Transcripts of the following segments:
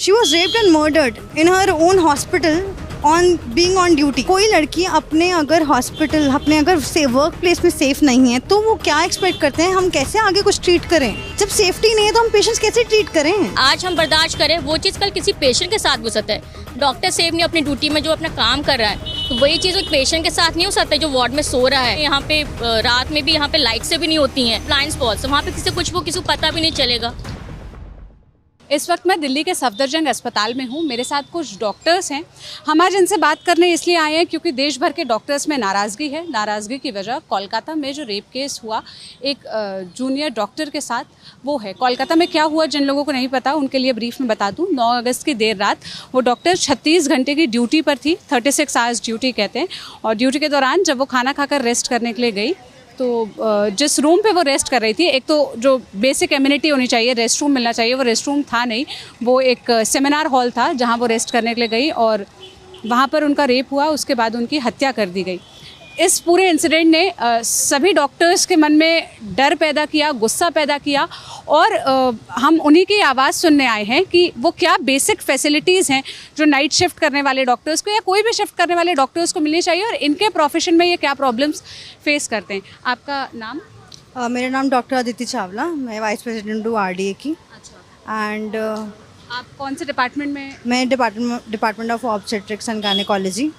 She was raped and murdered in her own hospital on being on duty. कोई लड़की अपने अगर hospital अपने अगर से वर्क प्लेस में सेफ नहीं है तो वो क्या एक्सपेक्ट करते हैं हम कैसे आगे कुछ ट्रीट करें? जब सेफ्टी नहीं है तो हम पेशेंट्स कैसे ट्रीट करें? आज हम बर्दाश्त करें वो चीज़ कल किसी पेशेंट के साथ हो सकता है। डॉक्टर सेफ नहीं अपनी ड्यूटी में जो अपना काम कर रहा है तो वही चीज़ एक पेशेंट के साथ नहीं हो सकता जो वार्ड में सो रहा है। यहाँ पे रात में भी यहाँ पे लाइट से भी नहीं होती हैं ब्लाइंड स्पॉट्स, वहाँ पे किसी को पता भी नहीं चलेगा। इस वक्त मैं दिल्ली के सफदरजंग अस्पताल में हूँ। मेरे साथ कुछ डॉक्टर्स हैं। हम आज इनसे बात करने इसलिए आए हैं क्योंकि देश भर के डॉक्टर्स में नाराज़गी है। नाराज़गी की वजह कोलकाता में जो रेप केस हुआ एक जूनियर डॉक्टर के साथ, वो है। कोलकाता में क्या हुआ जिन लोगों को नहीं पता उनके लिए ब्रीफ में बता दूँ। 9 अगस्त की देर रात वो डॉक्टर 36 घंटे की ड्यूटी पर थी, 36 आवर्स ड्यूटी कहते हैं। और ड्यूटी के दौरान जब वो खाना खाकर रेस्ट करने के लिए गई तो जिस रूम पे वो रेस्ट कर रही थी, एक तो जो बेसिक एमिनिटी होनी चाहिए, रेस्ट रूम मिलना चाहिए, वो रेस्ट रूम था नहीं। वो एक सेमिनार हॉल था जहाँ वो रेस्ट करने के लिए गई और वहाँ पर उनका रेप हुआ। उसके बाद उनकी हत्या कर दी गई। इस पूरे इंसिडेंट ने सभी डॉक्टर्स के मन में डर पैदा किया, गुस्सा पैदा किया और हम उन्हीं की आवाज़ सुनने आए हैं कि वो क्या बेसिक फैसिलिटीज़ हैं जो नाइट शिफ्ट करने वाले डॉक्टर्स को या कोई भी शिफ्ट करने वाले डॉक्टर्स को मिलनी चाहिए और इनके प्रोफेशन में ये क्या प्रॉब्लम्स फेस करते हैं। आपका नाम? मेरा नाम डॉक्टर अदिति चावला, मैं वाइस प्रेसिडेंट हूँ RDA की। अच्छा। एंड आप कौन से डिपार्टमेंट में? मैं department of obstetrics and gynaecology.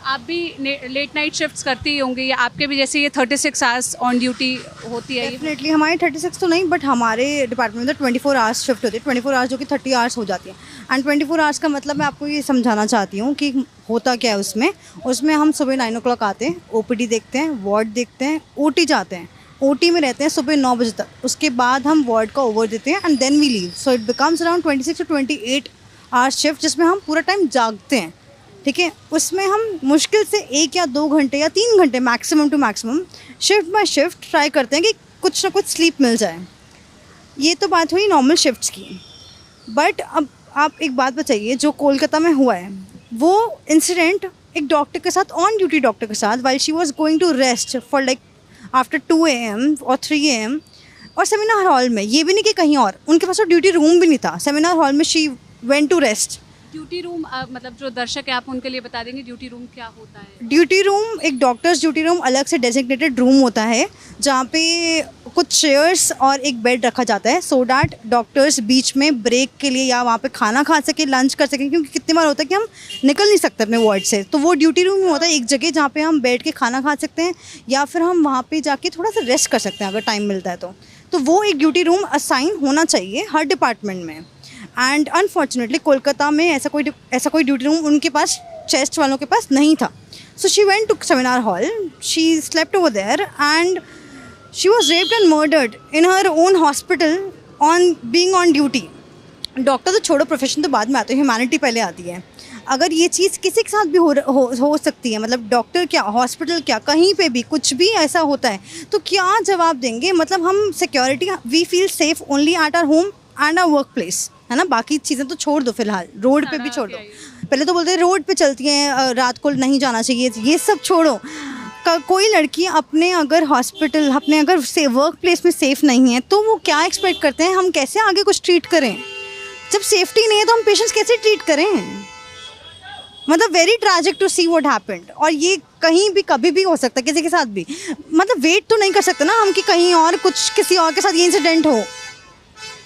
आप भी लेट नाइट शिफ्ट्स करती होंगी या आपके भी जैसे ये 36 आवर्स ऑन ड्यूटी होती है? डेफिनेटली हमारी 36 तो नहीं, बट हमारे डिपार्टमेंट में 24 आवर्स शिफ्ट होती है। 24 आवर्स जो कि 30 आवर्स हो जाती है। एंड 24 आवर्स का मतलब मैं आपको ये समझाना चाहती हूँ कि होता क्या है उसमें हम सुबह 9 o'clock आते हैं, OPD देखते हैं, वार्ड देखते हैं, OT जाते हैं, OT में रहते हैं सुबह 9 बजे तक। उसके बाद हम वार्ड का ओवर देते हैं and then we leave. So it becomes around 26 to 28 hours shift जिसमें हम पूरा टाइम जागते हैं। ठीक है, उसमें हम मुश्किल से 1 या 2 घंटे या 3 घंटे maximum to maximum shift by shift try करते हैं कि कुछ ना कुछ स्लीप मिल जाए। ये तो बात हुई नॉर्मल शिफ्ट्स की। बट अब आप एक बात बताइए, जो कोलकाता में हुआ है वो इंसिडेंट एक डॉक्टर के साथ, ऑन ड्यूटी डॉक्टर के साथ, while she was going to rest for like after 2 AM और 3 AM और सेमिनार हॉल में, ये भी नहीं कि कहीं और, उनके पास तो ड्यूटी रूम भी नहीं था। सेमिनार हॉल में she went to rest. Duty room मतलब जो दर्शक है आप उनके लिए बता देंगे ड्यूटी रूम क्या होता है? ड्यूटी रूम एक डॉक्टर्स ड्यूटी रूम अलग से डेजिग्नेटेड रूम होता है जहाँ पे कुछ चेयर्स और एक बेड रखा जाता है सो डैट डॉक्टर्स बीच में ब्रेक के लिए या वहाँ पे खाना खा सके, लंच कर सकें। क्योंकि कितनी बार होता है कि हम निकल नहीं सकते अपने वार्ड से, तो वो ड्यूटी रूम में होता है एक जगह जहाँ पे हम बैठ के खाना खा सकते हैं या फिर हम वहाँ पे जाके थोड़ा सा रेस्ट कर सकते हैं अगर टाइम मिलता है तो वो एक ड्यूटी रूम असाइन होना चाहिए हर डिपार्टमेंट में। एंड अनफॉर्चुनेटली कोलकाता में ऐसा कोई ड्यूटी रूम उनके पास, चेस्ट वालों के पास नहीं था। So she went to seminar hall, she slept over there and she was raped and murdered in her own hospital on being on duty. Doctor तो छोड़ो, प्रोफेशन तो बाद में आते हैं, ह्यूमैनिटी पहले आती है। अगर ये चीज़ किसी के साथ भी हो सकती है, मतलब डॉक्टर क्या, हॉस्पिटल क्या, कहीं पे भी कुछ भी ऐसा होता है तो क्या जवाब देंगे? मतलब हम security, we feel safe only at our home and our work place, है ना। बाकी चीज़ें तो छोड़ दो, फिलहाल रोड पे भी छोड़ दो। पहले तो बोलते हैं रोड पे चलती हैं, रात को नहीं जाना चाहिए, ये सब छोड़ो। कोई लड़की अपने अगर हॉस्पिटल अपने अगर से वर्क प्लेस में सेफ़ नहीं है तो वो क्या एक्सपेक्ट करते हैं हम कैसे आगे कुछ ट्रीट करें? जब सेफ्टी नहीं है तो हम पेशेंट्स कैसे ट्रीट करें? मतलब very tragic to see what happened. और ये कहीं भी कभी भी हो सकता है किसी के साथ भी। मतलब वेट तो नहीं कर सकते ना हम कि कहीं और कुछ किसी और के साथ ये इंसिडेंट हो।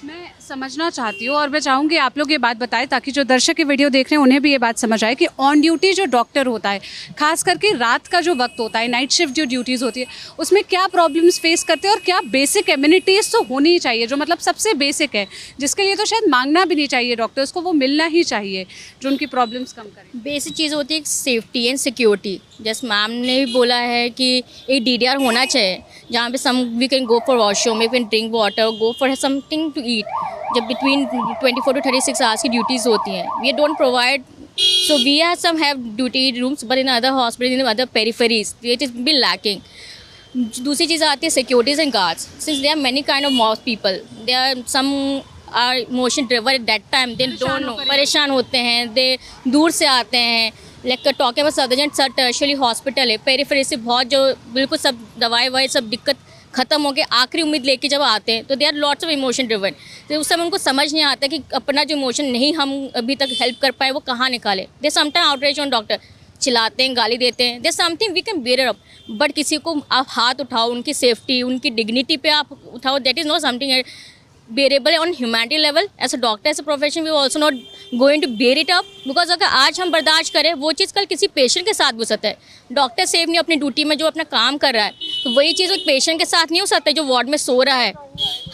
मैं समझना चाहती हूँ और मैं चाहूँगी आप लोग ये बात बताएं ताकि जो दर्शक ये वीडियो देख रहे हैं उन्हें भी ये बात समझ आए कि ऑन ड्यूटी जो डॉक्टर होता है, खास करके रात का जो वक्त होता है, नाइट शिफ्ट जो ड्यूटीज़ होती है, उसमें क्या प्रॉब्लम्स फेस करते हैं और क्या बेसिक एम्यूनिटीज़ तो होनी ही चाहिए जो मतलब सबसे बेसिक है, जिसके लिए तो शायद मांगना भी नहीं चाहिए डॉक्टर्स को, वो मिलना ही चाहिए जो उनकी प्रॉब्लम्स कम करें। बेसिक चीज़ होती है सेफ्टी एंड सिक्योरिटी। जैसे मैम ने भी बोला है कि एक DDR होना चाहिए जहाँ पे we can go for washroom, we can drink water, go for something to eat. जब बिटवीन 24 to 36 आवर्स की ड्यूटीज़ होती हैं, we don't provide, so we have duty rooms but in other hospital, in other peripheries, it is be lacking. दूसरी चीज़ आती है securities and guards. Since there are many kind of mass people, there are some are emotion driven at that time, they don't no, परेशान होते हैं, दे दूर से आते हैं। Like talking about Safdarjung tertiary hospital है, पेरिफेरी से बहुत जो बिल्कुल सब दवाई ववाई सब दिक्कत ख़त्म हो गए, आखिरी उम्मीद लेके जब आते हैं तो they are lots of emotion driven. तो उस समय उनको समझ नहीं आता कि अपना जो इमोशन नहीं हम अभी तक हेल्प कर पाए वो कहाँ निकाले। They sometime outrage on doctor, चिल्लाते हैं, गाली देते हैं, they something we can bear up, but किसी को आप हाथ उठाओ, उनकी सेफ्टी, उनकी डिग्निटी पे आप उठाओ, that is not something bearable on humanity level. As a doctor, as a profession, we also not going to bear it up, because अगर आज हम बर्दाश्त करें वो चीज़ कल किसी पेशेंट के साथ भी हो सकता है। डॉक्टर सेफ नहीं अपनी ड्यूटी में जो अपना काम कर रहा है, तो वही चीज़ एक पेशेंट के साथ नहीं हो सकता जो वार्ड में सो रहा है।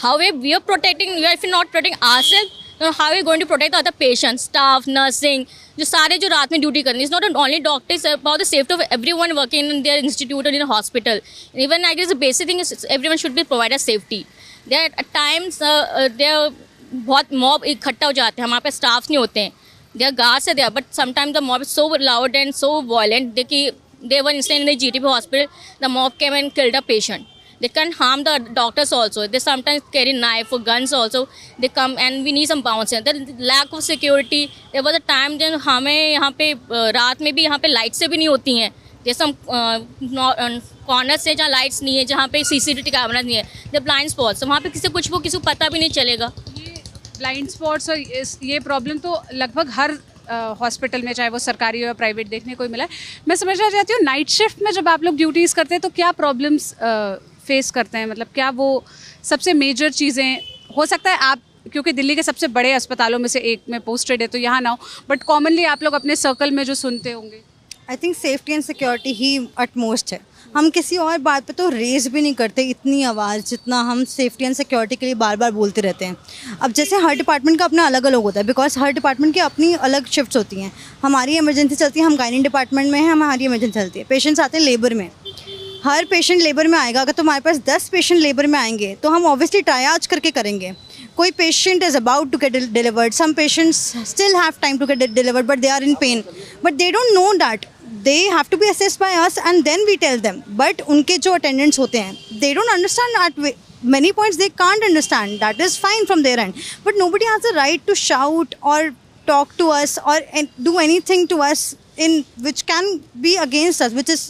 How we are protecting, we are if not protecting ourselves, how we going to protect other patient, staff, nursing, जो सारे जो रात में ड्यूटी करनी। Is not only doctors, about the safety of everyone working in their institute और in hospital. Even I guess the basic thing is everyone should be provide safety. There at times there बहुत mob इकट्ठा हो जाते हैं, हमारे पास staffs नहीं होते हैं, देयर गार्ड्स है there, but sometimes the mob is so loud and so violent कि they were incident in the GTP hospital, the mob came and killed a patient. They can harm the doctors also. They sometimes carry knife or guns also. They come and we need some bounce. The lack of security. There was a time जब हमें यहाँ पे रात में भी यहाँ पे light से भी नहीं होती हैं. There's some corners है जहाँ लाइट्स नहीं है, जहाँ पे CCTV कैमरा नहीं है. The blind spots. वहाँ पे किसी को पता भी नहीं चलेगा. ब्लाइंड स्पॉट्स और ये प्रॉब्लम तो लगभग हर हॉस्पिटल में, चाहे वो सरकारी हो या प्राइवेट, देखने को ही मिला है। मैं समझना चाहती हूँ, नाइट शिफ्ट में जब आप लोग ड्यूटीज़ करते हैं तो क्या प्रॉब्लम्स फेस करते हैं? मतलब क्या वो सबसे मेजर चीज़ें, हो सकता है आप क्योंकि दिल्ली के सबसे बड़े अस्पतालों में से एक में पोस्टेड है तो यहाँ ना हो, बट कॉमनली आप लोग अपने सर्कल में जो सुनते होंगे? I think safety and security he utmost है। हम किसी और बात पे तो रेज भी नहीं करते इतनी आवाज़ जितना हम सेफ्टी एंड सिक्योरिटी के लिए बार बार बोलते रहते हैं। अब जैसे हर डिपार्टमेंट का अपना अलग अलग होता है, बिकॉज हर डिपार्टमेंट की अपनी अलग शिफ्ट्स होती हैं। हमारी इमरजेंसी चलती है, हम गायनी डिपार्टमेंट में हैं, हमारी इमरजेंसी चलती है। पेशेंट्स आते हैं लेबर में, हर पेशेंट लेबर में आएगा। अगर तुम्हारे पास 10 पेशेंट लेबर में आएंगे तो हम ऑब्वियसली ट्रायाज करके करेंगे। कोई patient is about to get delivered, some patients still have time to get delivered but they are in pain, but they don't know that they have to be assessed by us and then we tell them. But उनके जो attendants होते हैं, they don't understand at many points, they can't understand. That is fine from their end, but nobody has the right to shout or talk to us or do anything to us in which can be against us, which is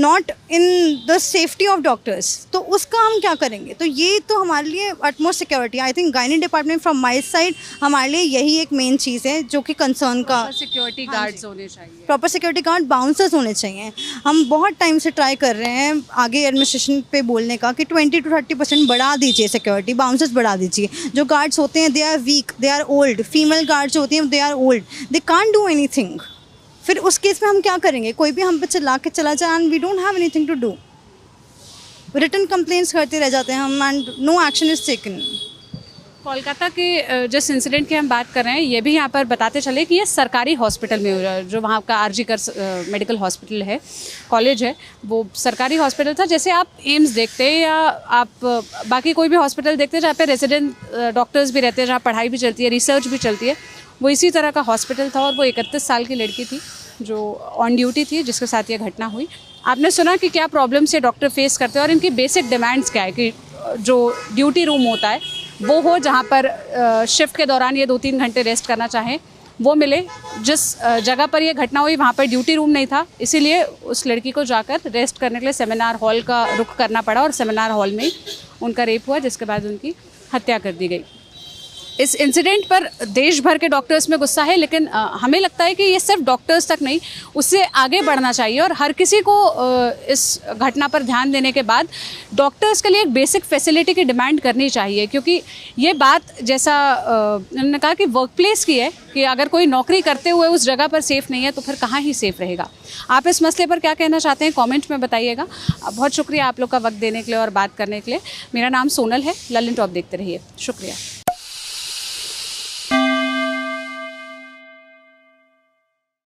not in the safety of doctors. तो उसका हम क्या करेंगे? तो ये तो हमारे लिए utmost security, I think gynae department from my side हमारे लिए यही एक मेन चीज़ है जो कि कंसर्न का। सिक्योरिटी गार्ड्स होने चाहिए, प्रॉपर सिक्योरिटी गार्ड, बाउंसर्स होने चाहिए। हम बहुत टाइम से ट्राई कर रहे हैं आगे एडमिनिस्ट्रेशन पे बोलने का कि 20 to 30% बढ़ा दीजिए सिक्योरिटी, बाउंसर्स बढ़ा दीजिए। जो गार्ड्स होते हैं they are weak, they are old, female guards होती हैं they are old, they can't do anything. फिर उस केस में हम क्या करेंगे? कोई भी हम पे चिल्ला के चला जाए and we don't have anything to do. Written complaints करते रह जाते हैं हम and no action is taken. Kolkata के जिस इंसिडेंट की हम बात कर रहे हैं, ये भी यहाँ पर बताते चले कि ये सरकारी हॉस्पिटल में हो रहा है। जो वहाँ का आरजी कर मेडिकल हॉस्पिटल है, कॉलेज है, वो सरकारी हॉस्पिटल था। जैसे आप एम्स देखते हैं या आप बाकी कोई भी हॉस्पिटल देखते हैं जहाँ पे रेजिडेंट डॉक्टर्स भी रहते हैं, जहाँ पढ़ाई भी चलती है, रिसर्च भी चलती है, वो इसी तरह का हॉस्पिटल था। और वो 31 साल की लड़की थी जो ऑन ड्यूटी थी, जिसके साथ ये घटना हुई। आपने सुना कि क्या प्रॉब्लम्स ये डॉक्टर फेस करते हैं और इनकी बेसिक डिमांड्स क्या है कि जो ड्यूटी रूम होता है वो हो, जहाँ पर शिफ्ट के दौरान ये 2-3 घंटे रेस्ट करना चाहें वो मिले। जिस जगह पर ये घटना हुई वहाँ पर ड्यूटी रूम नहीं था, इसीलिए उस लड़की को जाकर रेस्ट करने के लिए सेमिनार हॉल का रुख करना पड़ा और सेमिनार हॉल में ही उनका रेप हुआ, जिसके बाद उनकी हत्या कर दी गई। इस इंसिडेंट पर देश भर के डॉक्टर्स में गुस्सा है, लेकिन हमें लगता है कि ये सिर्फ डॉक्टर्स तक नहीं, उससे आगे बढ़ना चाहिए और हर किसी को इस घटना पर ध्यान देने के बाद डॉक्टर्स के लिए एक बेसिक फैसिलिटी की डिमांड करनी चाहिए। क्योंकि ये बात, जैसा उन्होंने कहा कि वर्क प्लेस की है, कि अगर कोई नौकरी करते हुए उस जगह पर सेफ़ नहीं है तो फिर कहाँ ही सेफ़ रहेगा। आप इस मसले पर क्या कहना चाहते हैं कमेंट में बताइएगा। बहुत शुक्रिया आप लोग का वक्त देने के लिए और बात करने के लिए। मेरा नाम सोनल है, ललन टॉप देखते रहिए। शुक्रिया।